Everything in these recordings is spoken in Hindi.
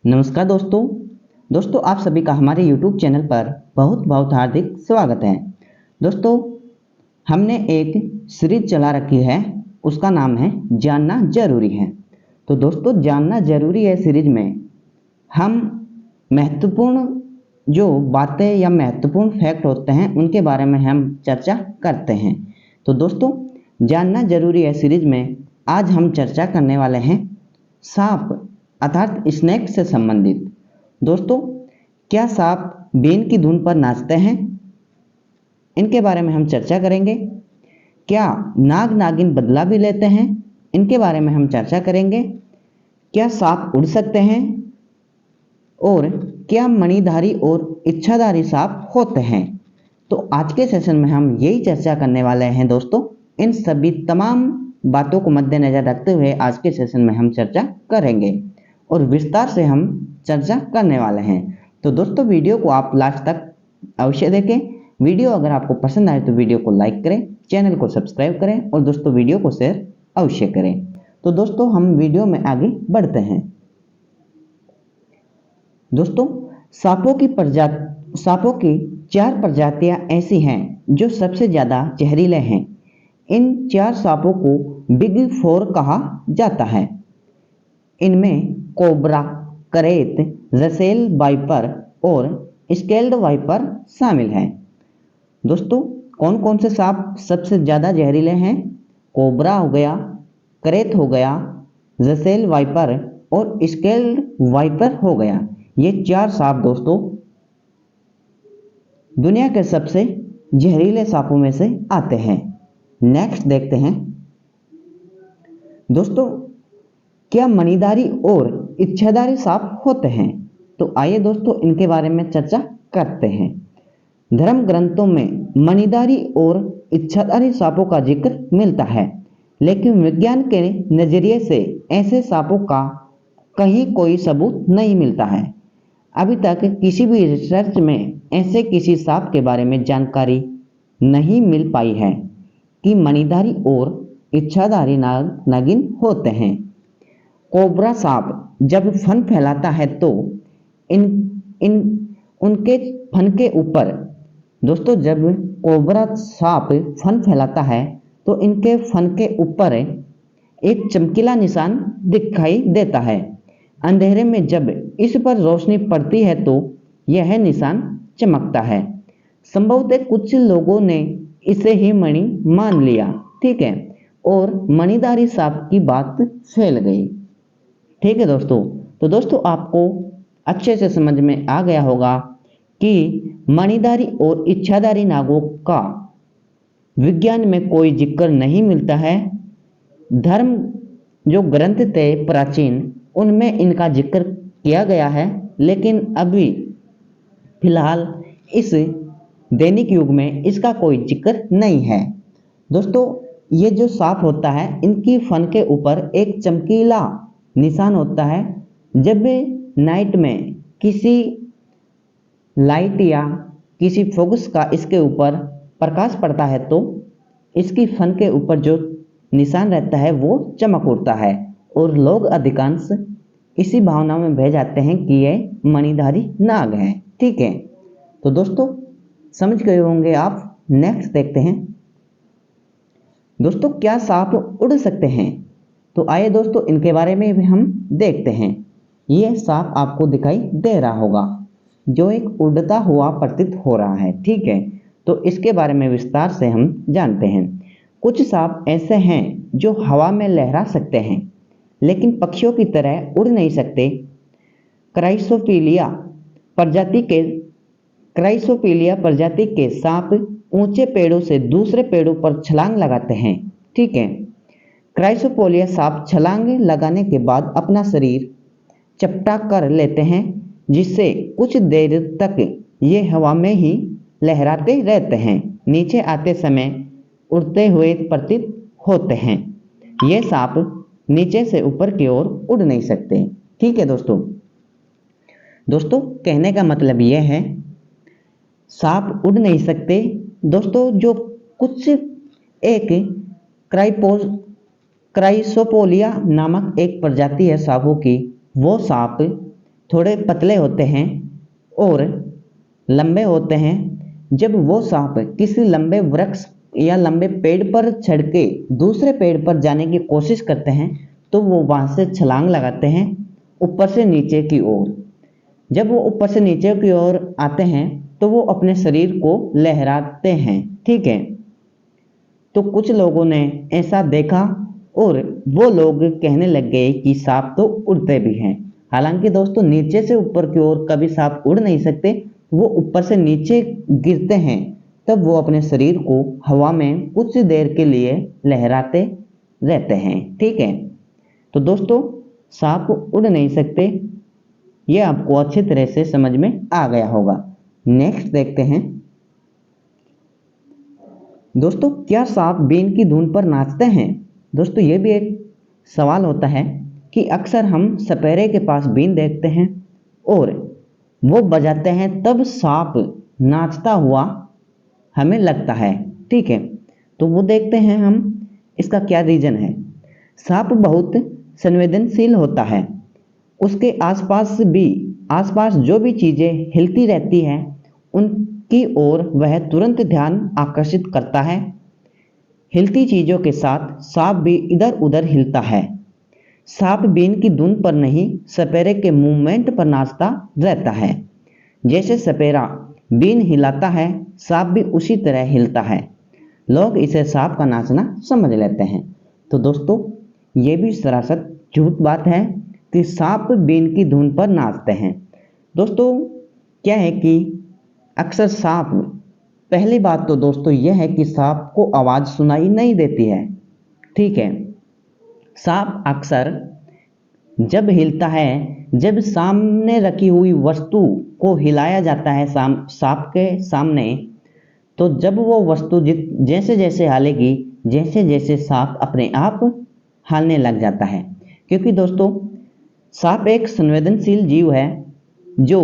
नमस्कार दोस्तों आप सभी का हमारे YouTube चैनल पर बहुत बहुत हार्दिक स्वागत है। दोस्तों हमने एक सीरीज चला रखी है, उसका नाम है जानना जरूरी है। तो दोस्तों जानना जरूरी है सीरीज में हम महत्वपूर्ण जो बातें या महत्वपूर्ण फैक्ट होते हैं उनके बारे में हम चर्चा करते हैं। तो दोस्तों जानना जरूरी है सीरीज में आज हम चर्चा करने वाले हैं सांप अर्थात स्नेक से संबंधित। दोस्तों क्या सांप बीन की धुन पर नाचते हैं, इनके बारे में हम चर्चा करेंगे। क्या नाग नागिन बदला भी लेते हैं, इनके बारे में हम चर्चा करेंगे। क्या सांप उड़ सकते हैं और क्या मणिधारी और इच्छाधारी सांप होते हैं। तो आज के सेशन में हम यही चर्चा करने वाले हैं दोस्तों। इन सभी तमाम बातों को मद्देनजर रखते हुए आज के सेशन में हम चर्चा करेंगे और विस्तार से हम चर्चा करने वाले हैं। तो दोस्तों वीडियो को आप लास्ट तक अवश्य देखें। वीडियो अगर आपको पसंद आए तो वीडियो को लाइक करें, चैनल को सब्सक्राइब करें और दोस्तों वीडियो को शेयर अवश्य करें। तो दोस्तों हम वीडियो में आगे बढ़ते हैं। दोस्तों सांपों की 4 प्रजातियां ऐसी हैं जो सबसे ज़्यादा जहरीले हैं। इन 4 सांपों को बिग 4 कहा जाता है। इनमें कोबरा, करेत, रसेल वाइपर और स्केल्ड वाइपर शामिल हैं। दोस्तों कौन कौन से सांप सबसे ज़्यादा जहरीले हैं? कोबरा हो गया, करेत हो गया, रसेल वाइपर और स्केल्ड वाइपर हो गया। ये 4 सांप दोस्तों दुनिया के सबसे जहरीले सांपों में से आते हैं। नेक्स्ट देखते हैं दोस्तों क्या मणिधारी और इच्छाधारी सांप होते हैं। तो आइए दोस्तों इनके बारे में चर्चा करते हैं। धर्म ग्रंथों में मणिधारी और इच्छाधारी सांपों का जिक्र मिलता है, लेकिन विज्ञान के नजरिए से ऐसे सांपों का कहीं कोई सबूत नहीं मिलता है। अभी तक किसी भी रिसर्च में ऐसे किसी सांप के बारे में जानकारी नहीं मिल पाई है कि मणिधारी और इच्छाधारी नागिन होते हैं। कोबरा सांप जब फन फैलाता है तो उनके फन के ऊपर दोस्तों जब कोबरा सांप फन फैलाता है तो इनके फन के ऊपर एक चमकीला निशान दिखाई देता है। अंधेरे में जब इस पर रोशनी पड़ती है तो यह निशान चमकता है। संभवतः कुछ लोगों ने इसे ही मणि मान लिया, ठीक है, और मणिधारी सांप की बात फैल गई। ठीक है दोस्तों, तो दोस्तों आपको अच्छे से समझ में आ गया होगा कि मणिधारी और इच्छाधारी नागों का विज्ञान में कोई जिक्र नहीं मिलता है। धर्म जो ग्रंथ थे प्राचीन उनमें इनका जिक्र किया गया है, लेकिन अभी फिलहाल इस दैनिक युग में इसका कोई जिक्र नहीं है। दोस्तों ये जो सांप होता है इनकी फन के ऊपर एक चमकीला निशान होता है। जब नाइट में किसी लाइट या किसी फोकस का इसके ऊपर प्रकाश पड़ता है तो इसकी फन के ऊपर जो निशान रहता है वो चमक उठता है और लोग अधिकांश इसी भावना में बह जाते हैं कि ये मणिधारी नाग है। ठीक है, तो दोस्तों समझ गए होंगे आप। नेक्स्ट देखते हैं दोस्तों क्या सांप उड़ सकते हैं। तो आइए दोस्तों इनके बारे में भी हम देखते हैं। ये सांप आपको दिखाई दे रहा होगा जो एक उड़ता हुआ प्रतीत हो रहा है, ठीक है, तो इसके बारे में विस्तार से हम जानते हैं। कुछ सांप ऐसे हैं जो हवा में लहरा सकते हैं लेकिन पक्षियों की तरह उड़ नहीं सकते। क्राइसोफिलिया प्रजाति के सांप ऊंचे पेड़ों से दूसरे पेड़ों पर छलांग लगाते हैं, ठीक है। क्राइसोफोलिया सांप छलांग लगाने के बाद अपना शरीर चपटा कर लेते हैं, जिससे कुछ देर तक ये हवा में ही लहराते रहते हैं। नीचे आते समय उड़ते हुए प्रतीत होते हैं। ये सांप नीचे से ऊपर की ओर उड़ नहीं सकते। ठीक है दोस्तों कहने का मतलब यह है सांप उड़ नहीं सकते। दोस्तों जो कुछ एक क्राइसोपोलिया नामक एक प्रजाति है सांपों की, वो सांप थोड़े पतले होते हैं और लंबे होते हैं। जब वो सांप किसी लंबे वृक्ष या लंबे पेड़ पर चढ़ के दूसरे पेड़ पर जाने की कोशिश करते हैं तो वो वहाँ से छलांग लगाते हैं ऊपर से नीचे की ओर। जब वो ऊपर से नीचे की ओर आते हैं तो वो अपने शरीर को लहराते हैं। ठीक है, तो कुछ लोगों ने ऐसा देखा और वो लोग कहने लग गए कि सांप तो उड़ते भी हैं। हालांकि दोस्तों नीचे से ऊपर की ओर कभी सांप उड़ नहीं सकते, वो ऊपर से नीचे गिरते हैं तब वो अपने शरीर को हवा में कुछ देर के लिए लहराते रहते हैं। ठीक है, तो दोस्तों सांप उड़ नहीं सकते, ये आपको अच्छी तरह से समझ में आ गया होगा। नेक्स्ट देखते हैं दोस्तों, क्या सांप बीन की धुन पर नाचते हैं? दोस्तों ये भी एक सवाल होता है कि अक्सर हम सपेरे के पास बीन देखते हैं और वो बजाते हैं तब सांप नाचता हुआ हमें लगता है। ठीक है, तो वो देखते हैं हम इसका क्या रीजन है। सांप बहुत संवेदनशील होता है, उसके आसपास जो भी चीजें हिलती रहती हैं उनकी ओर वह तुरंत ध्यान आकर्षित करता है। हिलती चीजों के साथ सांप भी इधर उधर हिलता है। सांप बीन की धुन पर नहीं, सपेरे के मूवमेंट पर नाचता रहता है। जैसे सपेरा बीन हिलाता है, सांप भी उसी तरह हिलता है। लोग इसे सांप का नाचना समझ लेते हैं। तो दोस्तों ये भी सरासर झूठ बात है कि सांप बीन की धुन पर नाचते हैं। दोस्तों क्या है कि अक्सर सांप, पहली बात तो दोस्तों यह है कि सांप को आवाज सुनाई नहीं देती है। ठीक है, सांप अक्सर जब हिलता है, जब सामने रखी हुई वस्तु को हिलाया जाता है सांप के सामने, तो जब वो वस्तु जैसे जैसे हालेगी, जैसे जैसे सांप अपने आप हालने लग जाता है। क्योंकि दोस्तों सांप एक संवेदनशील जीव है जो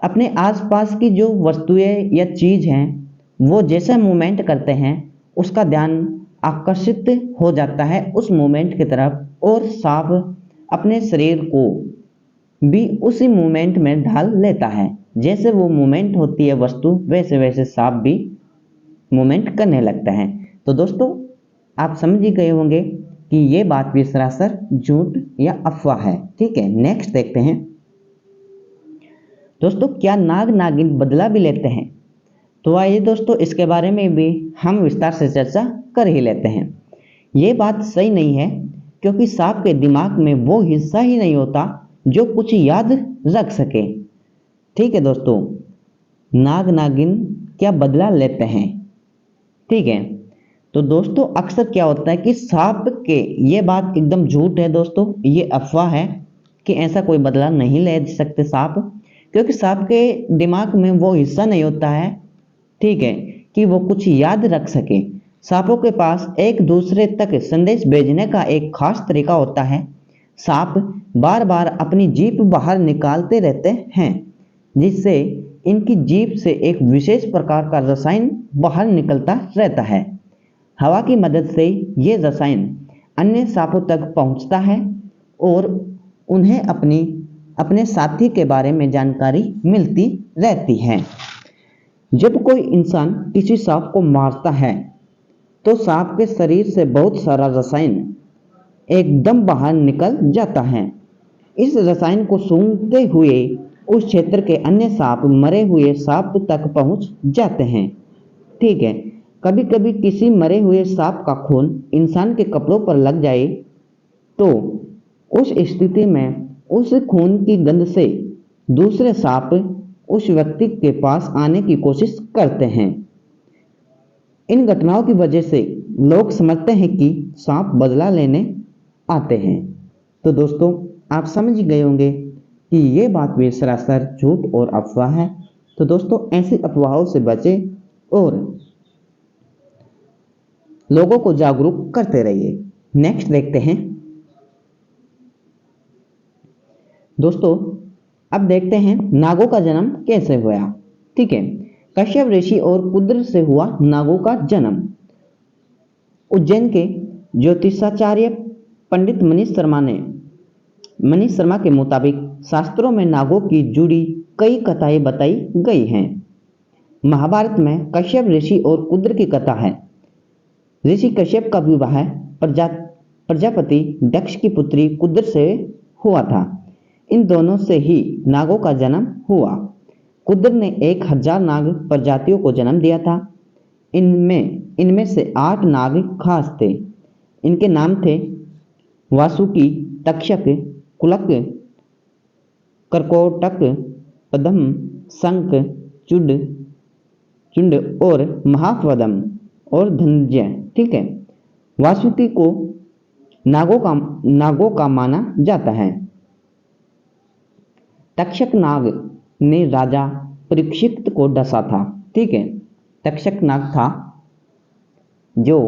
अपने आसपास की जो वस्तुएं या चीज हैं वो जैसा मूवमेंट करते हैं उसका ध्यान आकर्षित हो जाता है उस मूवमेंट की तरफ और सांप अपने शरीर को भी उसी मूवमेंट में ढाल लेता है। जैसे वो मूवमेंट होती है वस्तु, वैसे वैसे सांप भी मूवमेंट करने लगता है। तो दोस्तों आप समझ ही गए होंगे कि ये बात भी सरासर झूठ या अफवाह है। ठीक है, नेक्स्ट देखते हैं दोस्तों, क्या नाग नागिन बदला भी लेते हैं? तो आइए दोस्तों इसके बारे में भी हम विस्तार से चर्चा कर ही लेते हैं। ये बात सही नहीं है क्योंकि सांप के दिमाग में वो हिस्सा ही नहीं होता जो कुछ याद रख सके। ठीक है दोस्तों, नाग नागिन क्या बदला लेते हैं? ठीक है, तो दोस्तों अक्सर क्या होता है कि सांप के, ये बात एकदम झूठ है दोस्तों, ये अफवाह है कि ऐसा कोई बदला नहीं ले सकते सांप, क्योंकि सांप के दिमाग में वो हिस्सा नहीं होता है, ठीक है, कि वो कुछ याद रख सके। सांपों के पास एक दूसरे तक संदेश भेजने का एक खास तरीका होता है। सांप बार बार अपनी जीभ बाहर निकालते रहते हैं, जिससे इनकी जीभ से एक विशेष प्रकार का रसायन बाहर निकलता रहता है। हवा की मदद से ये रसायन अन्य सांपों तक पहुंचता है और उन्हें अपने साथी के बारे में जानकारी मिलती रहती है। जब कोई इंसान किसी सांप को मारता है तो सांप के शरीर से बहुत सारा रसायन एकदम बाहर निकल जाता है। इस रसायन को सूंघते हुए उस क्षेत्र के अन्य सांप मरे हुए सांप तक पहुंच जाते हैं। ठीक है, कभी कभी किसी मरे हुए सांप का खून इंसान के कपड़ों पर लग जाए तो उस स्थिति में उस खून की गंध से दूसरे सांप उस व्यक्ति के पास आने की कोशिश करते हैं। इन घटनाओं की वजह से लोग समझते हैं कि सांप बदला लेने आते हैं। तो दोस्तों आप समझ गए होंगे कि ये बात भी सरासर झूठ और अफवाह है। तो दोस्तों ऐसी अफवाहों से बचें और लोगों को जागरूक करते रहिए। नेक्स्ट देखते हैं दोस्तों, अब देखते हैं नागों का जन्म कैसे हुआ। ठीक है, कश्यप ऋषि और कुद्र से हुआ नागों का जन्म। उज्जैन के ज्योतिषाचार्य पंडित मनीष शर्मा के मुताबिक शास्त्रों में नागों की जुड़ी कई कथाएं बताई गई हैं। महाभारत में कश्यप ऋषि और कुद्र की कथा है। ऋषि कश्यप का विवाह प्रजापति दक्ष की पुत्री कुद्र से हुआ था। इन दोनों से ही नागों का जन्म हुआ। कुद्र ने 1000 नाग प्रजातियों को जन्म दिया था। इनमें से 8 नाग खास थे। इनके नाम थे वासुकी, तक्षक, कुलक, कर्कोटक, पद्म, शंख, चुंड और महापद्म और धनंजय। ठीक है। वासुकी को नागों का माना जाता है। तक्षक नाग ने राजा परीक्षित को डसा था। ठीक है। तक्षक नाग था जो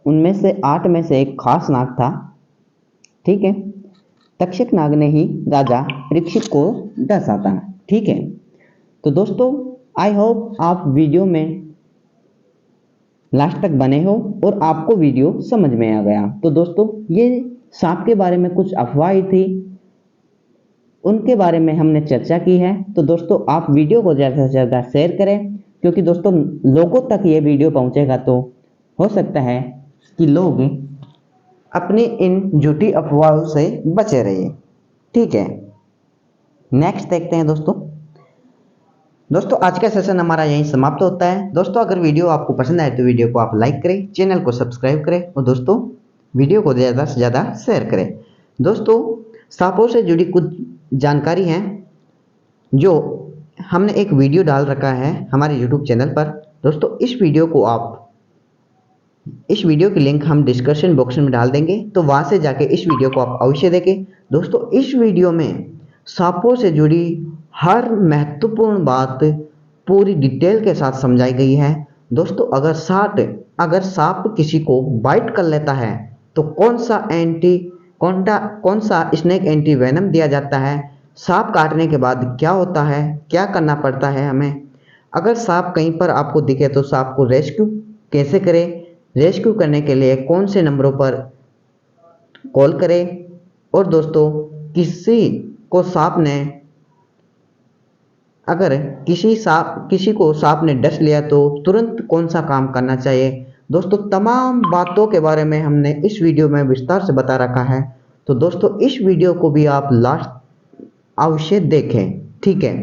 उनमें से 8 में से एक खास नाग था। ठीक है। तक्षक नाग ने ही राजा परीक्षित को डसा था। ठीक है। तो दोस्तों, आई होप आप वीडियो में लास्ट तक बने हो और आपको वीडियो समझ में आ गया। तो दोस्तों, ये सांप के बारे में कुछ अफवाहें थी, उनके बारे में हमने चर्चा की है। तो दोस्तों, आप वीडियो को ज़्यादा से ज़्यादा शेयर करें, क्योंकि दोस्तों लोगों तक ये वीडियो पहुंचेगा तो हो सकता है कि लोग अपनी इन झूठी अफवाहों से बचे रहिए। ठीक है। नेक्स्ट देखते हैं दोस्तों आज का सेशन हमारा यहीं समाप्त होता है। दोस्तों, अगर वीडियो आपको पसंद आए तो वीडियो को आप लाइक करें, चैनल को सब्सक्राइब करें और दोस्तों वीडियो को ज़्यादा से ज़्यादा शेयर करें। दोस्तों, सांपों से जुड़ी कुछ जानकारी है जो हमने एक वीडियो डाल रखा है हमारे यूट्यूब चैनल पर। दोस्तों, इस वीडियो की लिंक हम डिस्क्रिप्शन बॉक्स में डाल देंगे, तो वहाँ से जाके इस वीडियो को आप अवश्य देखें। दोस्तों, इस वीडियो में सांपों से जुड़ी हर महत्वपूर्ण बात पूरी डिटेल के साथ समझाई गई है। दोस्तों, अगर सांप किसी को बाइट कर लेता है तो कौन सा स्नेक एंटी वेनम दिया जाता है, सांप काटने के बाद क्या होता है, क्या करना पड़ता है हमें, अगर सांप कहीं पर आपको दिखे तो सांप को रेस्क्यू कैसे करें, रेस्क्यू करने के लिए कौन से नंबरों पर कॉल करें, और दोस्तों अगर किसी को सांप ने डस लिया तो तुरंत कौन सा काम करना चाहिए। दोस्तों, तमाम बातों के बारे में हमने इस वीडियो में विस्तार से बता रखा है। तो दोस्तों, इस वीडियो को भी आप लास्ट अवश्य देखें। ठीक है।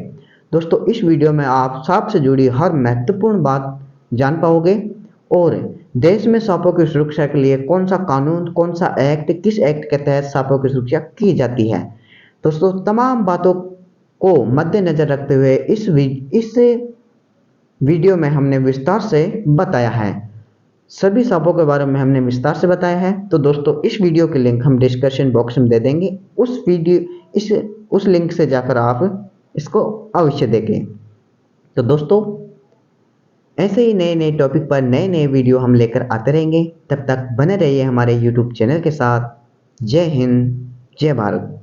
दोस्तों, इस वीडियो में आप सांप से जुड़ी हर महत्वपूर्ण बात जान पाओगे और देश में सांपों की सुरक्षा के लिए कौन सा कानून, कौन सा एक्ट, किस एक्ट के तहत सांपों की सुरक्षा की जाती है। दोस्तों, तमाम बातों को मद्देनजर रखते हुए इस वीडियो में हमने विस्तार से बताया है। सभी सांपों के बारे में हमने विस्तार से बताया है। तो दोस्तों, इस वीडियो की लिंक हम डिस्क्रिप्शन बॉक्स में दे देंगे। उस लिंक से जाकर आप इसको अवश्य देखें। तो दोस्तों, ऐसे ही नए नए टॉपिक पर नए नए वीडियो हम लेकर आते रहेंगे। तब तक बने रहिए हमारे YouTube चैनल के साथ। जय हिंद, जय भारत।